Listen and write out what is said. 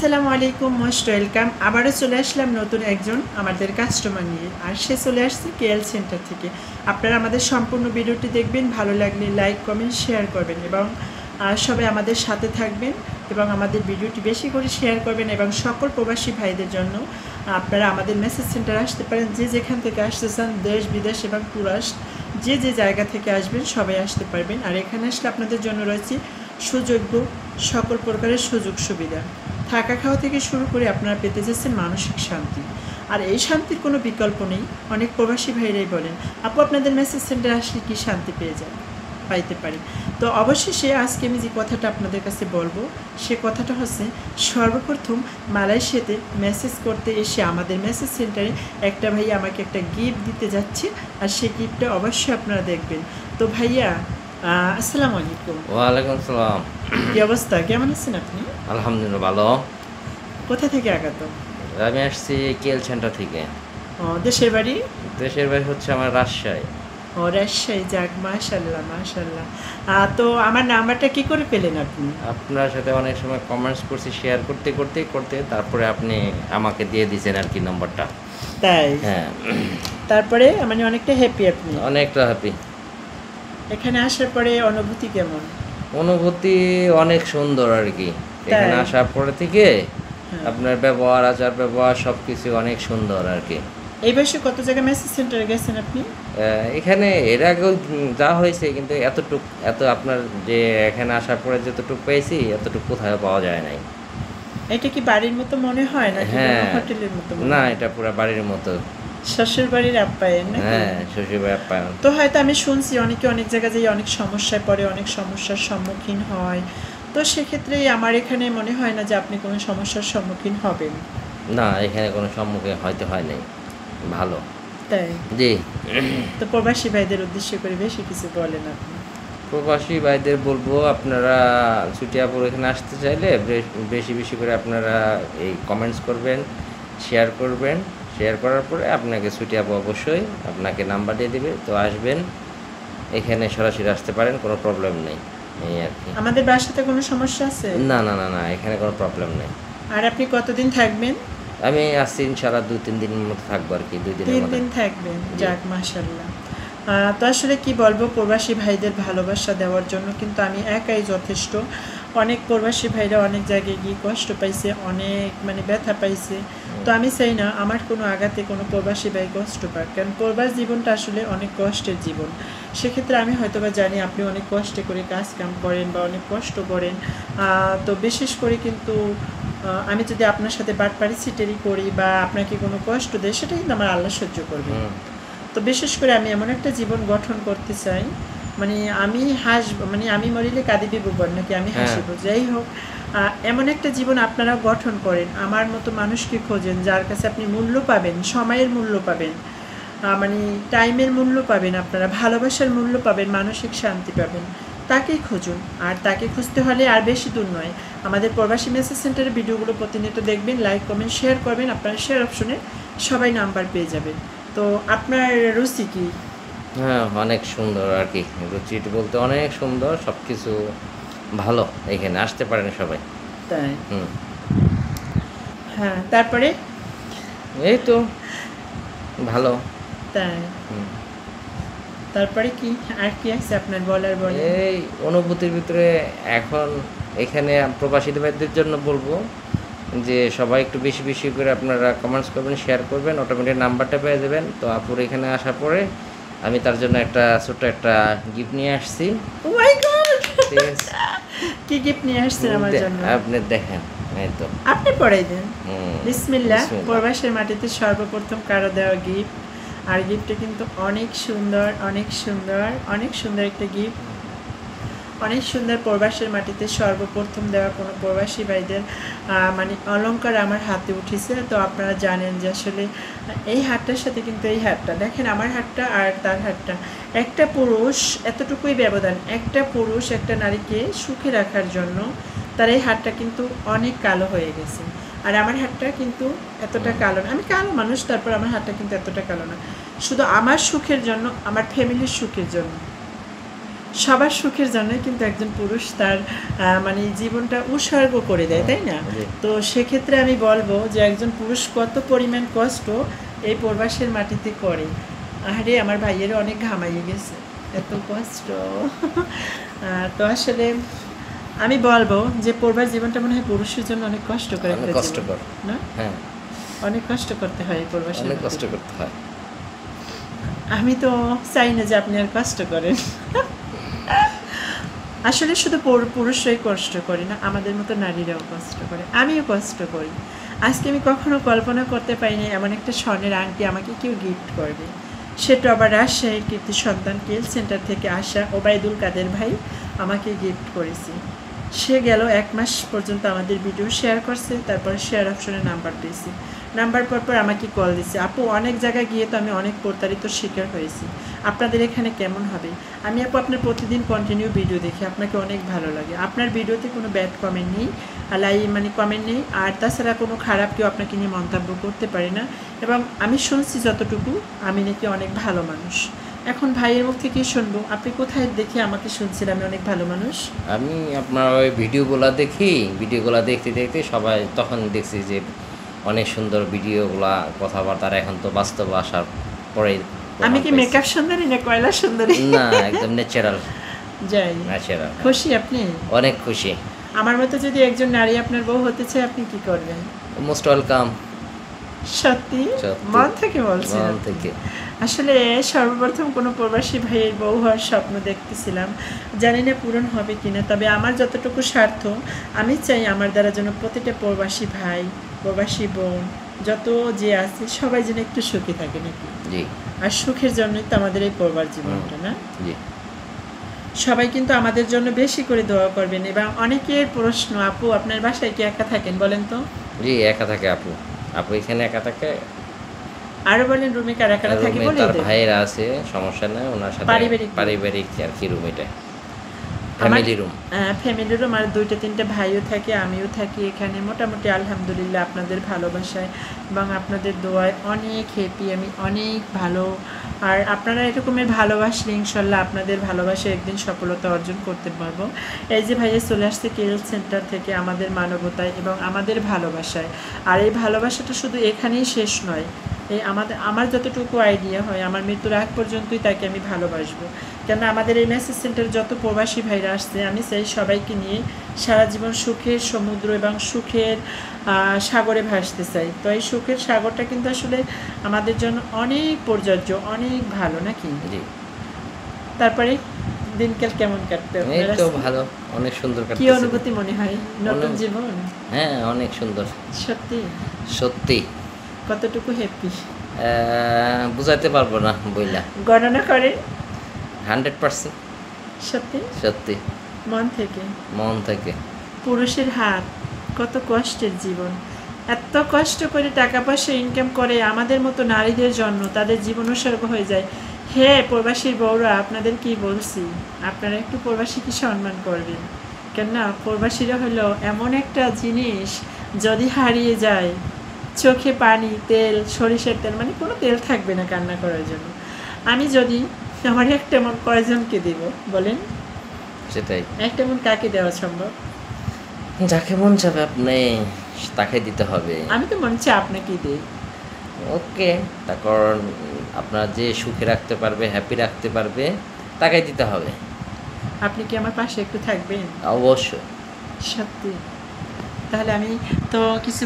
আসসালামু আলাইকুম, most welcome. আবারও চলে আসলাম নতুন একজন আমাদের কাস্টমার নিয়ে, আর সে চলে আসছে কেএল সেন্টার থেকে। আপনারা আমাদের সম্পূর্ণ ভিডিওটি দেখবেন, ভালো লাগলে লাইক কমেন্ট শেয়ার করবেন এবং সবাই আমাদের সাথে থাকবেন এবং আমাদের ভিডিওটি বেশি করে শেয়ার করবেন। এবং সকল প্রবাসী ভাইদের জন্য আপনারা আমাদের মেসেজ সেন্টার আসতে পারেন, যে যেখান থেকে আসতে চান, দেশ বিদেশ এবং টুরিস্ট যে যে জায়গা থেকে আসবেন সবাই আসতে পারবেন। আর এখানে আসলে আপনাদের জন্য রয়েছে সুযোগ্য সকল প্রকারের সুযোগ সুবিধা, থাকা খাওয়া থেকে শুরু করে আপনারা পেতে যাচ্ছেন মানসিক শান্তি। আর এই শান্তির কোনো বিকল্প নেই। অনেক প্রবাসী ভাইরাই বলেন, আপু আপনাদের মেসেজ সেন্টার আসলে কি শান্তি পাইতে পারি। তো অবশেষে আজকে আমি যে কথাটা আপনাদের কাছে বলবো, সে কথাটা হচ্ছে, সর্বপ্রথম মালয়েশিয়াতে মেসেজ করতে এসে আমাদের মেসেজ সেন্টারে একটা ভাইয়া আমাকে একটা গিফট দিতে যাচ্ছে, আর সেই গিফটটা অবশ্যই আপনারা দেখবেন। তো ভাইয়া আসসালামু আলাইকুম। ওয়ালাইকুম আসসালাম। কি অবস্থা, কেমন আছেন আপনি? আলহামদুলিল্লাহ ভালো। কোথা থেকে আগত? আমি আসছি কেএল সেন্টার থেকে। দেশের বাড়ি? দেশের বাড়ি হচ্ছে আমার রাজশাহী। ও রাজশাহী, যাক মাশাল্লাহ মাশাল্লাহ। তো আমার নাম্বারটা কি করে পেলেন আপনি? আপনার সাথে অনেক সময় কমেন্টস করছি, শেয়ার করতে করতে করতে তারপরে আপনি আমাকে দিয়ে দিয়েছেন আর কি নম্বরটা। তাই? হ্যাঁ। তারপরে মানে অনেকটা হ্যাপি আপনি? অনেকটা হ্যাপি। এখানে আসার পরে অনুভূতি কেমন? অনুভূতি অনেক সুন্দর আর কি। এখানে আসার পরে থেকে আপনার ব্যবহার, আচার ব্যবহার সব কিছু অনেক সুন্দর আর কি। এই বয়সে কত জায়গায় মেসেজ সেন্টারে গেছেন আপনি? এখানে এর আগেও যা হয়েছে, কিন্তু এত আপনার যে এখানে আসার পরে যতটুক পেয়েছি এতটুকু কোথাও পাওয়া যায় নাই। এটা কি বাড়ির মতো মনে হয় না? হ্যাঁ, হোটেলের মতো? না, এটা পুরো বাড়ির মতো। শ্বশুর বাড়ির আপ্যায়ন নাকি? হ্যাঁ, শ্বশুর বাড়ির আপ্যায়ন। তো হয়তো আমি শুনছি অনেকে অনেক জায়গায় যেয়ে অনেক সমস্যায় পড়ে, অনেক সমস্যার সম্মুখীন হয়। তো সেক্ষেত্রে আমার এখানে মনে হয় না যে আপনি কোনো সমস্যার সম্মুখীন হবেন। না, এখানে কোনো সম্মুখীন হয়তো হয় নাই। ভালো। তাই? জি। তো প্রবাসী ভাইদের উদ্দেশ্য করে বেশি কিছু বলেন আপনি। প্রবাসী ভাইদের বলবো, আপনারা ছুটিয়াপুর এখানে আসতে চাইলে বেশি বেশি করে আপনারা এই কমেন্টস করবেন, শেয়ার করবেন। শেয়ার করার পরে আপনাকে ছুটিয়াপু অবশ্যই আপনাকে নাম্বার দিয়ে দেবে, তো আসবেন, এখানে সরাসরি আসতে পারেন, কোনো প্রবলেম নেই। এই আর কি। আমাদের বাসাতে কোনো সমস্যা আছে? না না না না, এখানে কোনো প্রবলেম নেই। আর আপনি কতদিন থাকবেন? আমি আসছি ইনশাআল্লাহ 2-3 দিনের মতো থাকবো আর কি। 2 দিনের 3 মতো দিন থাকবেন? যাক মাশাআল্লাহ। তো আসলে কি বলবো, প্রবাসী ভাইদের ভালোবাসা দেওয়ার জন্য কিন্তু আমি একাই যথেষ্ট। অনেক প্রবাসী ভাইরা অনেক জায়গায় গিয়ে কষ্ট পাইছে, অনেক মানে ব্যথা পাইছে। তো আমি চাই না আমার কোনো আঘাতে কোনো প্রবাসী ভাই কষ্ট পাক, কারণ প্রবাস জীবনটা আসলে অনেক কষ্টের জীবন। সেক্ষেত্রে আমি হয়তোবা জানি আপনি অনেক কষ্ট করে কাজ কাম করেন বা অনেক কষ্ট করেন। তো বিশেষ করে কিন্তু আমি যদি আপনার সাথে বাটপারি সিটেরি করি বা আপনাকে কোনো কষ্ট দেয়, সেটা কিন্তু আমার আল্লাহ সহ্য করবে। তো বিশেষ করে আমি এমন একটা জীবন গঠন করতে চাই, মানে আমি হাসবো, মানে আমি মরিলে কাঁদিবে বুবর নাকি আমি হাসিব, যাই হোক এমন একটা জীবন আপনারা গঠন করেন। আমার মতো মানুষকে খোঁজেন যার কাছে আপনি মূল্য পাবেন, সময়ের মূল্য পাবেন, মানে টাইমের মূল্য পাবেন, আপনারা ভালোবাসার মূল্য পাবেন, মানসিক শান্তি পাবেন, তাকেই খুঁজুন। আর তাকে খুঁজতে হলে আর বেশি দূর নয়, আমাদের প্রবাসী মেসেজ সেন্টারের ভিডিওগুলো প্রতিনিয়ত দেখবেন, লাইক কমেন্ট শেয়ার করবেন, আপনার শেয়ার অপশনে সবাই নাম্বার পেয়ে যাবেন। তো আপনার রুচি কি? হ্যাঁ, অনেক সুন্দর আর কি। রুচি বলতে অনেক সুন্দর, সব কিছু ভালো। এখানে আসতে পারেন সবাই। তাই? হ্যাঁ, তারপরে এই তো ভালো। তাই? তারপরে কি আর কি আছে আপনার বলার? এই অনুভূতির ভিতরে এখন এখানে প্রবাসী ভাইদের জন্য বলবো যে সবাই একটু বেশি বেশি করে আপনারা কমেন্টস করবেন, শেয়ার করবেন, অটোমেটিক নাম্বারটা পেয়ে যাবেন। তো আপুর এখানে আসার পরে আমি তার জন্য একটা ছোট্ট একটা গিফট নিয়ে আসছি। ও মাই গড! ঠিক আছে, কি গিফট নিয়ে আসছেন আমার জন্য? আপনি দেখেন। এই তো আপনি পড়াই দেন। বিসমিল্লাহ। বিসমিল্লাহ। প্রবাসের মাটিতে সর্বপ্রথম কারো দেওয়া গিফট, আর গিফটটা কিন্তু অনেক সুন্দর, অনেক সুন্দর, অনেক সুন্দর একটা গিফট, অনেক সুন্দর। প্রবাসের মাটিতে সর্বপ্রথম দেওয়া কোনো প্রবাসী ভাইদের মানে অলংকার আমার হাতে উঠেছে। তো আপনারা জানেন যে আসলে এই হাতটার সাথে কিন্তু এই হাতটা দেখেন, আমার হাতটা আর তার হাতটা, একটা পুরুষ, এতটুকুই ব্যবধান, একটা পুরুষ একটা নারীকে সুখে রাখার জন্য তার এই হাতটা কিন্তু অনেক কালো হয়ে গেছে। আর আমার হাতটা কিন্তু এতটা কালো না, আমি কালো মানুষ, তারপর আমার হাতটা কিন্তু এতটা কালো না, শুধু আমার সুখের জন্য, আমার ফ্যামিলির সুখের জন্য। সবার সুখের জন্য কিন্তু একজন পুরুষ তার মানে জীবনটা উৎসর্গ করে দেয়, তাই না? জি। তো সেক্ষেত্রে আমি বলবো যে একজন পুরুষ কত পরিমাণ কষ্ট এই প্রবাসের মাটিতে করে। আরে আমার ভাইয়েরও অনেক ঘামাইয়ে গেছে, এত কষ্ট। তো আসলে আমি বলবো যে প্রবাস জীবনটা মনে হয় পুরুষের জন্য অনেক কষ্টকর অনেক একটা জীবন, কষ্টকর। না? হ্যাঁ, অনেক কষ্ট করতে হয় এই প্রবাসের অনেক মাটিতে। কষ্ট করতে হয়। আমি তো চাই না যে আপনি আর কষ্ট করেন। আসলে শুধু পুরুষরাই কষ্ট করে না, আমাদের মতো নারীরাও কষ্ট করে, আমিও কষ্ট করি। আজকে আমি কখনো কল্পনা করতে পারিনি এমন একটা স্বর্ণের আংটি আমাকে কেউ গিফট করবে। সেটা আবার রাজশাহীর কৃতি সন্তান কেল সেন্টার থেকে আসা ওবায়দুল কাদের ভাই আমাকে গিফট করেছে। সে গেল 1 মাস পর্যন্ত আমাদের ভিডিও শেয়ার করছে, তারপরে শেয়ার অপশনে নাম্বার পেয়েছি। নাম্বার পর আমাকে কল দিচ্ছে, আপু অনেক জায়গায় গিয়ে তো আমি অনেক প্রতারিত শিকার হয়েছি, আপনাদের এখানে কেমন হবে? আমি আপু আপনার প্রতিদিন কন্টিনিউ ভিডিও দেখি, আপনাকে অনেক ভালো লাগে, আপনার ভিডিওতে কোনো ব্যাড কমেন্ট নেই, মানে কমেন্ট নেই, আর তাছাড়া কোনো খারাপ কেউ আপনাকে নিয়ে মন্তব্য করতে পারে না। এবং আমি শুনছি যতটুকু, আমি নাকি অনেক ভালো মানুষ। এখন ভাইয়ের মুখ থেকেই শুনবো, আপনি কোথায় দেখে আমাকে শুনছিলেন আমি অনেক ভালো মানুষ? আমি আপনার ওই ভিডিওগুলো দেখতে দেখতে সবাই তখন দেখছি যে অনেক সুন্দর ভিডিওগুলা, কথাবার্তা। এখন তো বাস্তব আসার পরে আমি কি মেকআপ সুন্দরী না কয়লা সুন্দরী? না, একদম ন্যাচারাল। যাই, ন্যাচারাল। খুশি আপনি? অনেক খুশি। আমার মতো যদি একজন নারী আপনার বউ হতে চায় আপনি কি করবেন? Most welcome. সত্যি সত্যি। মন থেকে বলছেন? মন থেকে। আসলে সর্বপ্রথম কোনো প্রবাসী ভাইয়ের বউ হওয়ার স্বপ্ন দেখতেছিলাম, জানি না পূরণ হবে কিনা, তবে আমার যতটুকু স্বার্থ, আমি চাই আমার দ্বারা যেন প্রতিটা প্রবাসী ভাই, প্রবাসী বোন, যত যে আছে সবাই যেন একটু সুখী থাকে নাকি। জি। আর সুখের জন্যই তো আমাদের এই প্রবাস জীবনটা, না? জি। সবাই কিন্তু আমাদের জন্য বেশি করে দোয়া করবেন। এবং অনেকের প্রশ্ন, আপু আপনার বাসায় কি একা থাকেন বলেন তো? জি, একা থাকে আপু। আপু এখানে একা থাকে। আরো বলেন রুমে কারা কারা থাকে রুমে বলে তার দেন। ভাইয়েরা আছে, সমস্যা নাই, ওনার সাথে পারিবারিক আর কি রুম, এটা ফ্যামিলি রুম। ফ্যামিলি রুম, আর 2-3টে ভাইও থাকে, আমিও থাকি এখানে। মোটামুটি আলহামদুলিল্লাহ আপনাদের ভালোবাসায় এবং আপনাদের দোয়ায় অনেক হ্যাপি, আমি অনেক ভালো। আর আপনারা এরকমের ভালোবাসলে ইনশাল্লাহ আপনাদের ভালোবাসায় একদিন সফলতা অর্জন করতে পারবো। এই যে ভাইয়া চলে আসছে কেএল সেন্টার থেকে আমাদের মানবতায় এবং আমাদের ভালোবাসায়। আর এই ভালোবাসাটা শুধু এখানেই শেষ নয়, এই আমার যতটুকু আইডিয়া হয় আমার মৃত্যুর আগ পর্যন্তই তাকে আমি ভালোবাসবো। কেন আমাদের এই মেসেজ সেন্টার যত প্রবাসী ভাইরা আসছে, আমি চাই সবাইকে নিয়ে সারা জীবন সুখের সমুদ্র এবং সুখের সাগরে ভাসতে চাই। তো এই সুখের সাগরটা কিন্তু আসলে আমাদের জন্য অনেক প্রযোজ্য, অনেক ভালো নাকি? জি। তারপরে দিনকাল কেমন কাটবে এই আপনার? তো ভালো, অনেক সুন্দর কি কাটতেছে। অনুভূতি মনে হয় নতুন জীবন? হ্যাঁ, অনেক সুন্দর। সত্যি? সত্যি। কতটুকু হ্যাপি বুঝাইতে পারবো না বইলা। গণনা করে? 100%। সত্যি সত্যি, মন থেকে? মন থেকে। পুরুষের হাত, কত কষ্টের জীবন, এত কষ্ট করে টাকা পয়সা ইনকাম করে আমাদের মতো নারীদের জন্য তাদের জীবন উৎসর্গ হয়ে যায়। হে প্রবাসীর বউরা, আপনাদের কি বলছি, আপনারা একটু প্রবাসীকে সম্মান করবেন। কেননা প্রবাসীরা হলো এমন একটা জিনিস, যদি হারিয়ে যায় চোখে পানি, তেল, সরিষার তেল, মানে কোনো তেল থাকবে না কান্না করার জন্য। আমি যদি আমার একটা মন কয়জনকে দিব বলেন? সেটাই। একটা মন কাকে দেওয়া সম্ভব? যাকে মন চাবে আপনি তাকে দিতে হবে। আমি তো মনে হচ্ছে আপনাকেই দিই। ওকে, তারপর আপনার যে সুখে রাখতে পারবে, হ্যাপি রাখতে পারবে, তাকে দিতে হবে। আপনি কি আমার পাশে একটু থাকবেন? অবশ্যই। সত্যি? তাহলে আমি তো কিছু